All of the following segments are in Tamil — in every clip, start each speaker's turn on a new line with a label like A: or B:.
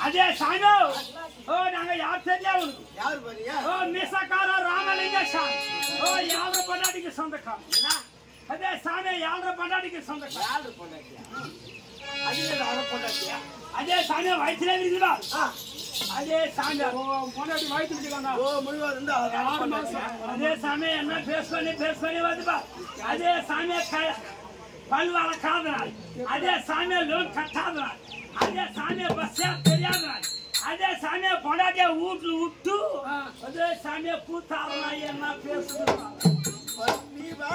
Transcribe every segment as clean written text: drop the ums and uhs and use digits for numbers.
A: அதே சாமி ஓ நாங்க யார் தெரியா யார் பாரியா ஓ மிசக்கார ராமலிங்க சாமி ஓ யார பண்டாடிக்கு சொந்தக்காரன் அதே சாமி யார பண்டாடிக்கு சொந்தக்காரன் யார பண்டாடியா அதே யார பண்டாடியா அதே சாமி வயித்துல இருக்குடா அதே சாமி ஓ பண்டாடி வயித்துல இருக்குடா ஓ முழுவா இருந்தா அதே சாமி என்ன பேஸ் பண்ணி வந்துப்பா அதே சாமி பல்வால காதறான் அதே சாமி லோன் கட்டாதறான் அதே சாமி பஸ்ஸா தெரியாதறான் அதே சாமி பொண்டாட்டிய வீட்டுல விட்டு அதே சாமி கூத்தாரனா என்ன பேசுறா நீ வா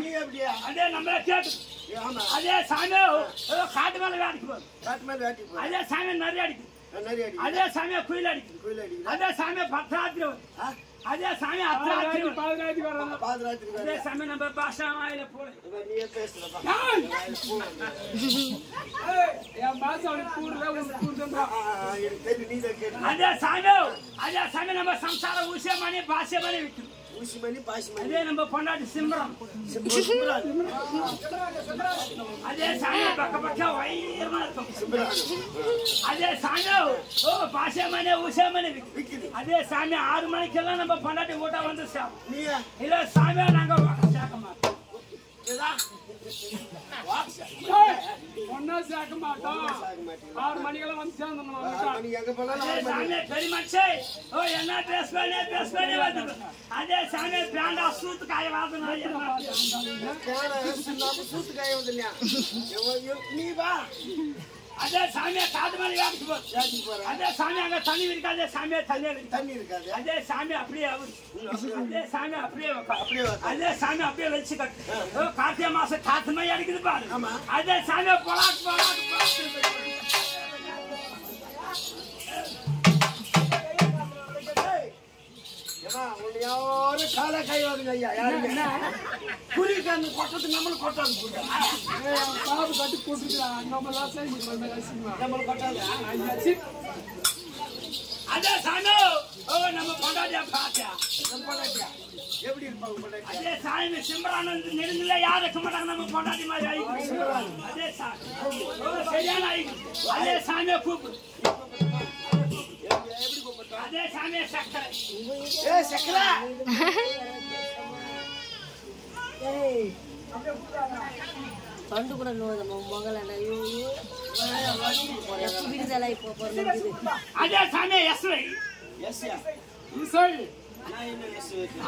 A: நீ எப்படியா அதே நம்மள கேட்டு அதே சாமி காட்டு மேல வேடிக்கு அதே சாமி நிறைய அடிக்கு அதே சாமி குயில் அடிக்கு அதே சாமி பத்ராத்திரி அதே சாமி அத்ராத்திரி பாதராத்திரி வராங்க பாதராத்திரி அதே சாமி நம்ம பாஷா வாயில போடு நீயே பேசுறப்பா ஏய் என் பாஷாவோட பூர்ல ஒரு பூர்தம்பா எனக்கு தெரியும் நீ தான் கேளு அதே சாமி நம்ம சம்சார ஊசியமணி பாஷமணி விட்டு ஊசிமணி பாஷமணி அதே நம்ம பொண்டாட்டி சிம்ரம் அதே சாமி பக்க வைரமா இருக்கும் அதே சாமி ஓ பாஷமணி ஊசியமணி விக்குது அதே சாமி 6 மணிக்கெல்லாம் நம்ம பொண்டாட்டி ஊட்ட வந்து நீ இல்ல சாமி நாங்க சேர்க்க மாட்டோம் ஒன்னா சேர்க்க மாட்டோம் 6 மணிக்கெல்லாம் வந்து சேர்ந்தோம் பெருமச்சே ஓ என்ன ட்ரெஸ் பண்ணி வந்து அதே சாமி பிராண்டா சூத்து காய வாதனா சூத்து காய வந்தலையா நீ வா அதே சாமியா காது மேல வேடிக்கு போற அதே சாமி அங்க தண்ணி இருக்காது சாமியா தண்ணி இருக்காது அதே சாமி அப்படியே அதே சாமி அப்படியே அதே சாமி அப்படியே வச்சு கட்டு கார்த்திகை மாசம் காத்து மாதிரி அடிக்குது பாரு அதே சாமியா பொலாக்கு
B: எல்லாம் கைவாதுங்க ஐயா. யாருங்க குறிக்கு அந்த கொட்டத்துக்கு நம்மளும் கொட்டாது.
C: பாபு கட்டி போட்டுருக்கான். நம்மளாம் நம்மளுக்கு கொட்டாது.
A: அதே சாமி நம்ம பொண்டாட்டியா பாத்தியா
B: எப்படி இருப்பாங்க?
A: அதே சாமி சிம்ரான் நெருங்கல யாரும் இருக்க மாட்டாங்க. நம்ம பொண்டாட்டி மாதிரி அதே சாமி சரியான அதே சாமியை கூப்பிடு. அதே சாமியை சக்கரை
B: சக்கரை
D: పండు కూడా మొగలన్న బిరిదల అయిపోతుంది.
A: అదే సామే ఎస్వై
C: ఈసై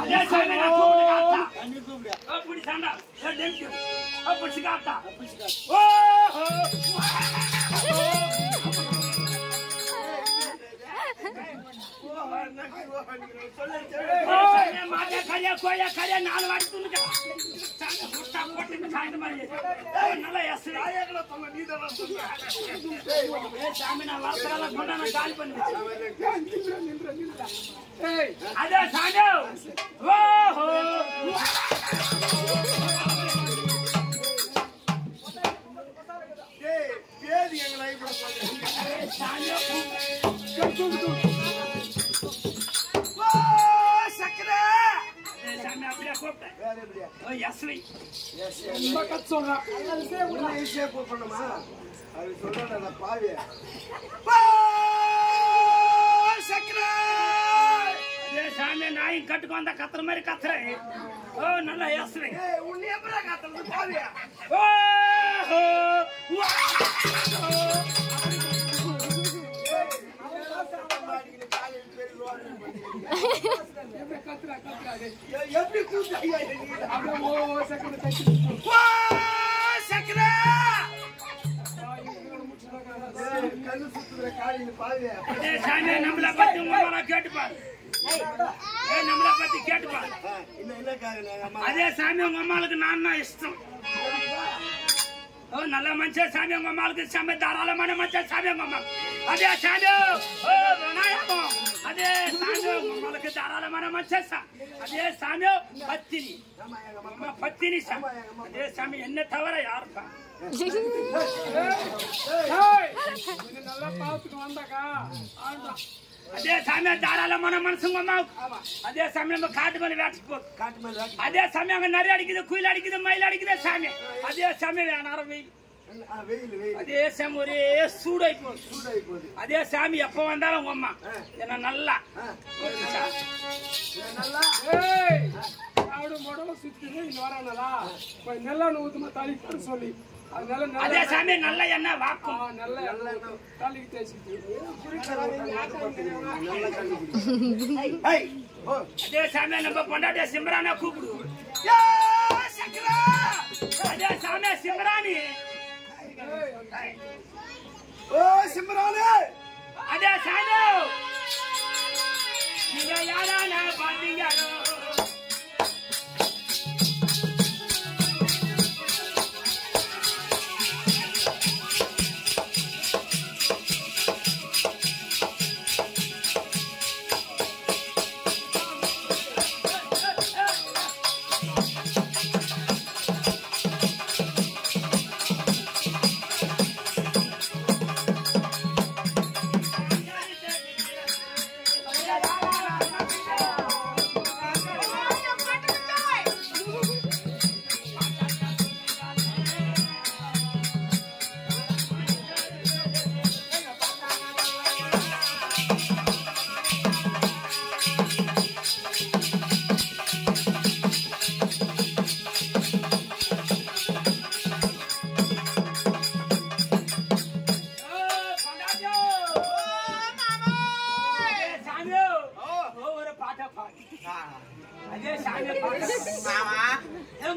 A: అదే సామే నా కూపుడు కాట అన్ని కూపుడు అప్పుడు సండా డెంకి అప్పుడు సిగాట ఓహో మాటే కరియా కోయా కరియా నాలు వాడుతుంది కదా సామే పుట్ట కొట్టి సాంత మరి నల్ల ఎస్వై ఆయగల తమ నీదల ఏ సామే నా వార్తల కొండన గాలి పని అదే సామే ఓహో
B: பேதி எங்களை
A: సామే
B: சக்கரை
A: சாமே அப்படியே கூப்பிட்ட
B: வேற எப்படியா?
A: ஓ எஸ்வை
C: சொல்றான்.
B: ஈஸியா கூப்பிடணுமா? அது சொல்றேன் பாவி சக்கரை.
A: அதே சாமி நாய் கட்டுக்கு வந்தா கத்துற மாதிரி கத்துற ஓ நல்லா எஸ்வை
B: உன்னை எப்படா காத்துறது பாவியா?
A: ஓஹோ
B: எப்படி கூப்பிட்டா சக்கரை கண்ணு சுத்துற காலையில் பாவியா?
A: அதே சாமி நம்மள பத்தி உங்க கேட்டுப்பாரு நம்மள பத்தி கேட்டுப்பாரு அதே சாமி உங்க அம்மாளுக்கு நான் தான் இஷ்டம் ஓ நல்ல மனுஷன் சாமி உங்க அம்மாளுக்கு சாமி தாராளமான மனுஷன் சாமி உங்க அம்மா அதே சாமி ஓ விநாயகம் அதே சாமி உங்க அம்மாளுக்கு தாராளமான மனுஷன் அதே சாமி பத்தினி பத்தினி சாமி அதே சாமி என்ன தவிர யாருப்பா
C: நல்லா பார்த்துட்டு வந்தாக்கா
A: அதே சாமி தாராளமான மனுஷங்க அம்மா அதே சாமி நம்ம காட்டு மேல வேட்டைக்கு போகுது அதே சாமி அங்க நிறைய அடிக்குது குயில் அடிக்குது மயில் அடிக்குது சாமி அதே சாமி வேணாரம் வெயில் அதே சாமி ஒரே சூடாய் போகுது அதே சாமி எப்ப வந்தாலும் உங்க அம்மா என்ன நல்லா
C: ஆவிட மொடல சுத்திட்டு இங்க வரானலா போய் நல்லா ஊத்துமா தாளிக்கு சொல்லி அதனால
A: அதே சாமி நல்ல எண்ணெய் வாக்கும்
C: நல்ல தாளிக்கு தேய்ச்சிட்டு
A: அதே சாமி நம்ம பொண்டாட்டிய சிம்ரானா கூப்பிடுவோம் அதே சாமி சிம்ரானி
B: ஓ சிம்ரானே
A: அதே சாமி நீங்க யாரான பாத்தீங்களோ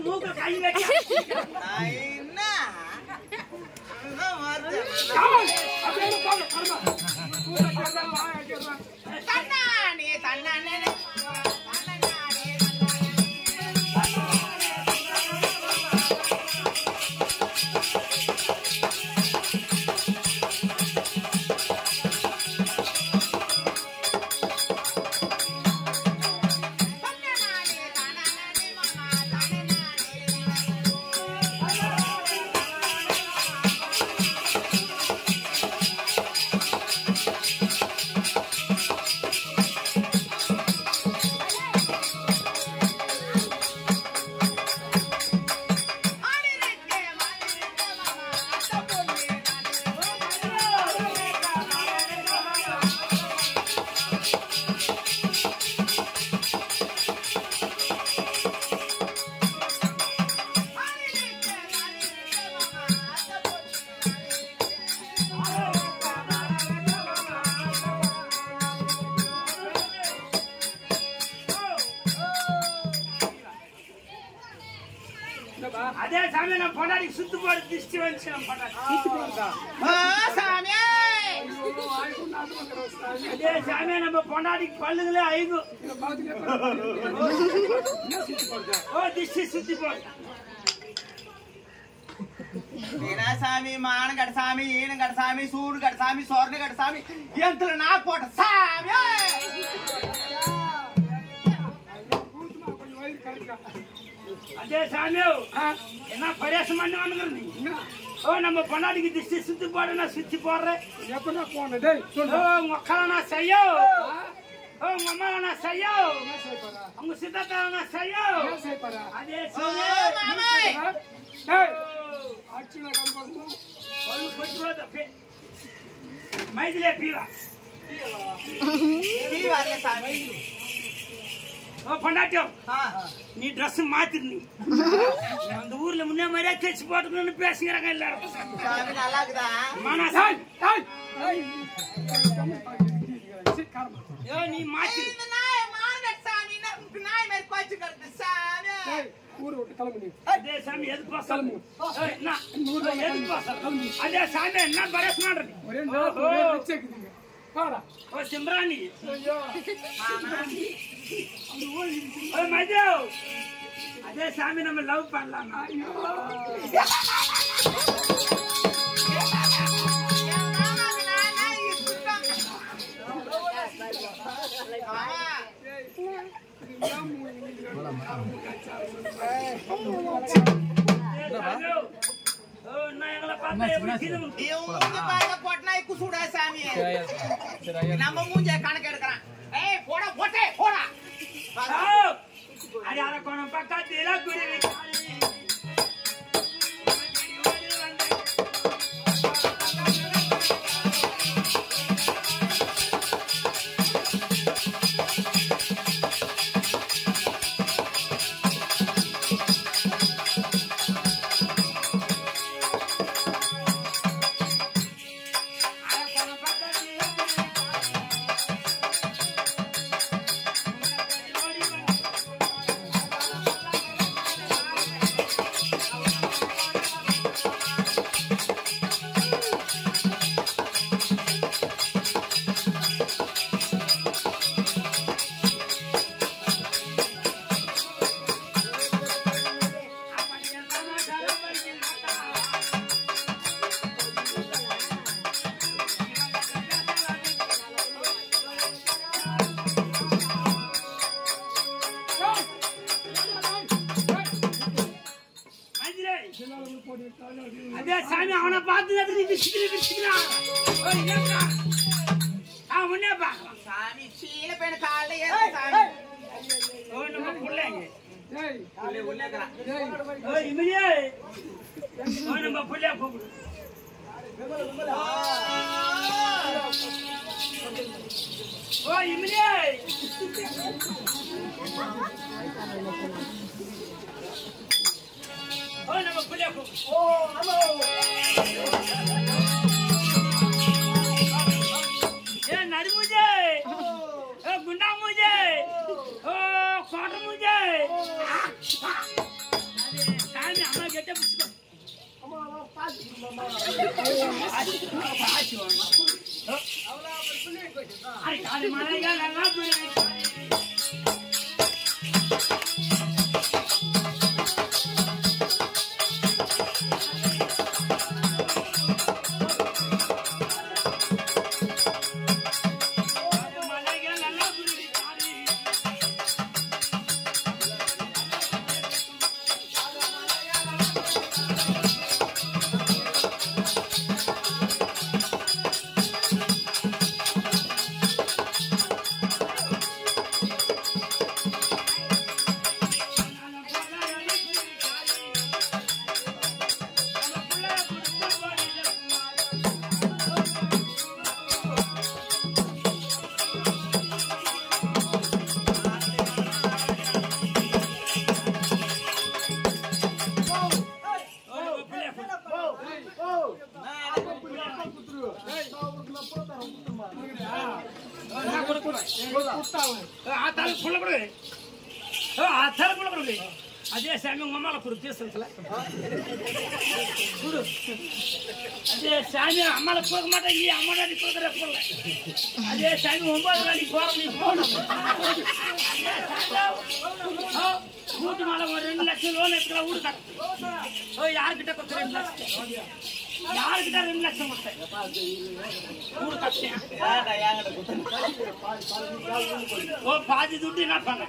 A: மூக்கு கை வைக்க சாமி நான் பொண்டாடி சுத்து போற திஷ்டி வந்து நான் பொண்டாடி
B: சாமி
A: அதே சாமி நம்ம பொண்டாடிக்கு பல்லுங்களே ஐந்து ஓ திஷ்டி சுத்தி போற
B: சாமி மான கடசாமி ஈன கடசாமி சூடு கடசாமி சொர்ண கடசாமி எந்தல நான் போட்ட சாமி
A: அதே சாமி என்ன பரியாசம் பண்ணி வந்துக்கிறது ஓ நம்ம பொண்டாடிக்கு திஷ்டி சுத்தி போட நான் சுத்தி போடுறேன்
C: எப்படா போனதே
A: ஓ உங்க அக்கால நான் செய்யோ ஓ உங்க அம்மாவை நான் செய்யோ உங்க சித்தாத்தாவை நான் செய்யோ அதே சாமி மைதிலே பீவா ஓ பொண்டாட்டியோ நீ ட்ரெஸ் மாத்திருந்தீ அந்த ஊர்ல முன்னே மாதிரியா தேய்ச்சி போட்டுக்கணும்னு பேசுகிறாங்க எல்லாரும்
B: நல்லா இருக்குதா
A: நீ மாத்தி
C: ஊரு விட்டு கிளம்பி
A: அதே சாமி எது பாசம் அதே சாமி என்ன பரேசமாடுறது
C: ஒரே வச்சுக்குதுங்க பாடா
A: ஓ சிம்ராணி ஓ மஜோ அதே சாமி நம்ம லவ் பண்ணலாமா
B: நம்ம மூஞ்ச கணக்கு எடுக்கிறான் ஏய் போடா போட்டே போடா
A: அட கோணம் பக்கத்துல குருவி அதே சாமி அவனை பார்த்து முன்னே பார்க்கலாம்
B: சாமி சீல பேன காலைல ஏறு சாமி
A: நம்ம பிள்ளைங்க
C: டேய்
A: இமையே நம்ம பிள்ளைய கூப்பிடு ஓ இமையே ஓ நம்ம பிள்ளைய கூப்பிடு ஓ ஹலோ ஏ நரி முஜே ஓ குண்டா முஜே ஓ கோட்ட முஜே சாமி அம்மா கெட்ட பிடிச்சுக்கோ அதே சாமி உங்க அம்மாவை கொடு பேசுறதுல கொடு. அதே சாமி அம்மாவை கொடுக்க மாட்டேன், நீ அம்மா நாடி கொடுக்குற போல. அதே சாமி 9 நாளைக்கு போற நீ போகணும். வீட்டு மேல ஒரு 2 லட்சம் லோன் எடுத்துக்கலாம் வீடு கட்ட. யாருக்கிட்ட கொடுத்த 2 லட்சம்? யாருக்கிட்ட 2 லட்சம் கொடுத்தேன் வீடு கட்டேன். பாதி துட்டு என்ன பண்ண?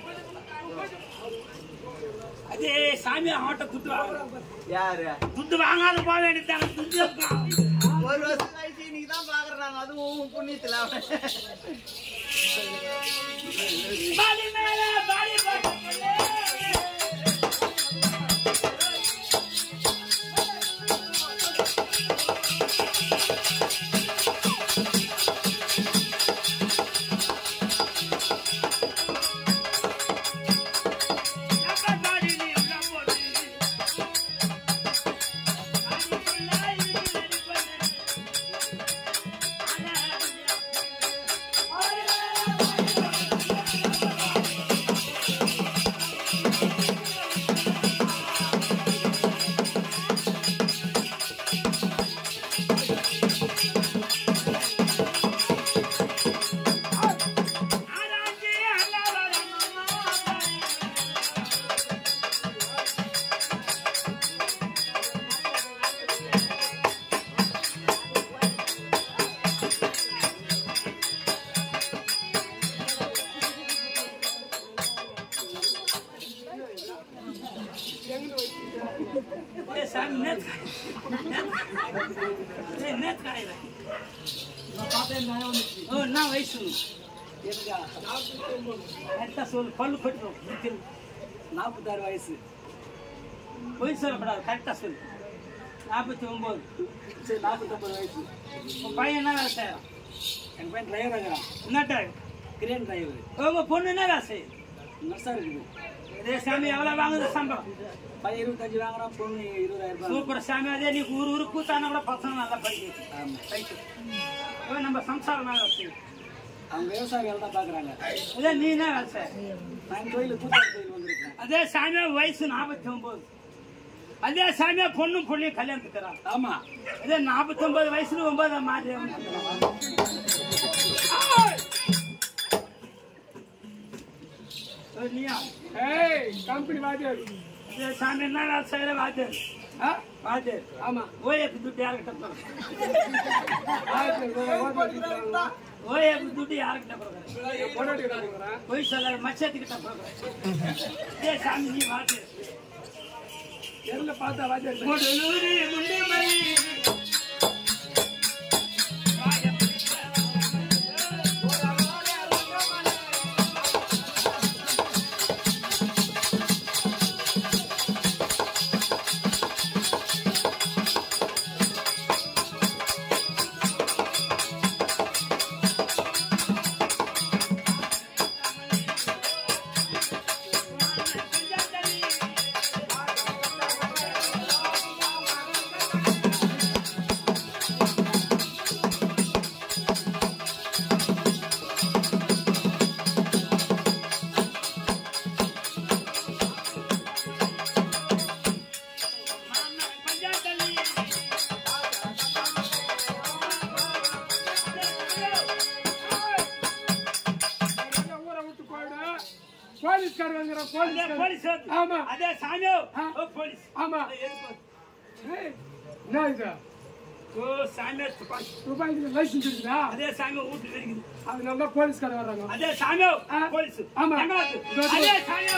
A: அதே சாமி அவன்கிட்ட துட்டு வாங்க.
B: யாரு
A: துட்டு வாங்காத போக வேண்டியதாங்க. துட்டு
B: ஒரு வருஷம் கழிச்சு இன்னைக்கு தான் பாக்குறாங்க. அதுவும் புண்ணியத்துல
A: பாடி மேல பாடி போட்டு నా వయసు ఎంత సోలు పళ్ళు కొట్టు 46 వయసు వయసు சொல்லக்கூடாது கரெக்டா சொல்லு 49 சரி 49 வயசு உன் பையன் என்ன வேலை செய்யறான் என் பையன் டிரைவர் இருக்கிறான் என்ன டிரைவர் கிரேன் டிரைவர் உங்க பொண்ணு என்ன வேலை செய்யுது நர்ஸா இருக்குது இதே சாமி எவ்வளவு வாங்குது சம்பளம் பையன் 25 வாங்குறான் பொண்ணு 20,000 சூப்பர் சாமி அதே நீ ஊரு கூத்தான கூட பசங்க நல்லா படிக்க நம்ம சம்சாரம் வேலை செய்யும் அவங்க விவசாய வேலை தான் பாக்குறாங்க அதே நீ என்ன வேலை செய்ய நான் கோயிலுக்கு கூத்தாடி கோயில் வந்திருக்கேன் அதே சாமியா வயசு 49 அதே சாமியா பொண்ணும் பொண்ணையும் கல்யாணத்துக்குறான் ஆமா அதே 49 வயசுல 9 மாறி
C: கம்பெனி வாத்தியார்
A: சாமி என்ன வேலை செய்யற வாத்தியார் வாத்தியார் ஆமா ஓஏக்கு துட்டு யாருக்கிட்ட ஓஏக்கு துட்டு யாருக்கிட்ட கொடுக்குறேன் போய் சொல்ல மச்சத்துக்கிட்ட கொடுக்குறேன் சாமி நீ வாத்தியார் எதுல பார்த்தா வாத்தியார் ஆமா அதே சாமியோ போலீஸ் ஆமா என்ன இது ஓ சாமியோ துபாய்க்கு லைசென்ஸ் இருக்குதா அதே சாமியோ ஊட்டி இருக்குது அதனால தான் போலீஸ்காரங்க வர்றாங்க அதே சாமியோ போலீஸ் ஆமா அதே சாமியோ